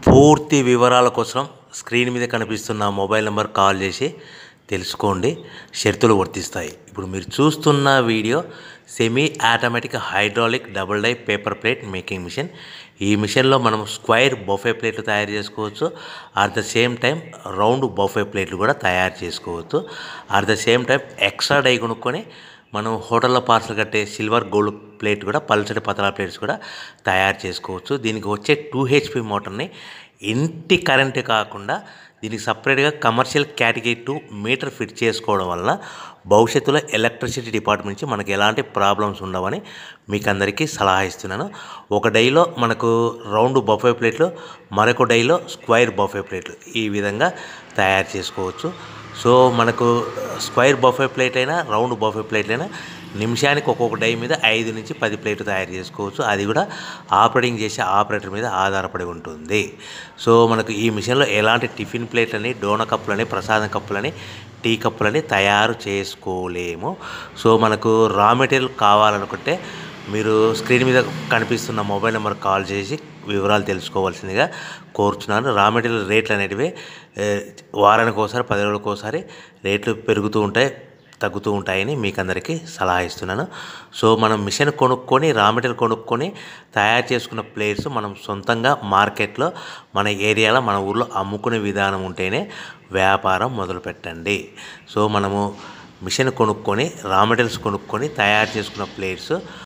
పూర్తి వివరాల కోసం స్క్రీన్ మీద కనిపిస్తున్న మొబైల్ నెంబర్ కాల్ చేసి తెలుసుకోండి. షరతులు వర్తిస్తాయి. ఇప్పుడు మీరు చూస్తున్న video semi automatic hydraulic double die paper plate making machine. ఈ మిషన్లో మనం స్క్వైర్ బఫే ప్లేట్లు తయారు చేసుకోవచ్చు. At the same time round buffet ప్లేట్లు కూడా తయారు చేసుకోవచ్చు. At the same time extra die కొనుక్కొని మనం హోటల్లో పార్సల్ కట్టే సిల్వర్ గోల్డ్ ప్లేట్ కూడా పల్చటి పతలా ప్లేట్స్ కూడా తయారు చేసుకోవచ్చు. దీనికి వచ్చే 2 HP మోటార్ని ఇంటి కరెంటు కాకుండా దీనికి సపరేట్గా కమర్షియల్ కేటగిరీ 2 మీటర్ ఫిట్ చేసుకోవడం వల్ల భవిష్యత్తులో ఎలక్ట్రిసిటీ డిపార్ట్మెంట్ నుంచి మనకు ఎలాంటి ప్రాబ్లమ్స్ ఉండవని మీకు అందరికీ సలహా ఇస్తున్నాను. ఒక డైలో మనకు రౌండ్ బఫే ప్లేట్లు, మరొక డైలో స్క్వైర్ బఫే ప్లేట్లు ఈ విధంగా తయారు చేసుకోవచ్చు. సో మనకు స్క్వైర్ బఫే ప్లేట్ అయినా రౌండ్ బఫే ప్లేట్ అయినా నిమిషానికి ఒక్కొక్క డై మీద 5 నుంచి 10 ప్లేట్లు తయారు చేసుకోవచ్చు. అది కూడా ఆపరేటింగ్ చేసే ఆపరేటర్ మీద ఆధారపడి ఉంటుంది. సో మనకు ఈ మిషన్లో ఎలాంటి టిఫిన్ ప్లేట్లని, డోన కప్పులని, ప్రసాదం కప్పులని, టీ కప్పులని తయారు చేసుకోలేము. సో మనకు రా మెటీరియల్ కావాలనుకుంటే మీరు స్క్రీన్ మీద కనిపిస్తున్న మొబైల్ నెంబర్ కాల్ చేసి వివరాలు తెలుసుకోవాల్సిందిగా కోరుచున్నాను. రా మెటీరియల్ రేట్లు అనేటివి వారానికి ఒకసారి, 10 రోజులకు ఒకసారి రేట్లు పెరుగుతూ ఉంటాయి, తగ్గుతూ ఉంటాయని మీకు అందరికీ సలహా ఇస్తున్నాను. సో మనం మిషన్ కొనుక్కొని, రా మెటీరియల్ కొనుక్కొని తయారు చేసుకున్న ప్లేట్స్ మనం సొంతంగా మార్కెట్లో మన ఏరియాలో, మన ఊర్లో అమ్ముకునే విధానం ఉంటేనే వ్యాపారం మొదలు పెట్టండి. సో మనము మిషన్ కొనుక్కొని, రా మెటీరియల్స్ కొనుక్కొని తయారు చేసుకున్న ప్లేట్స్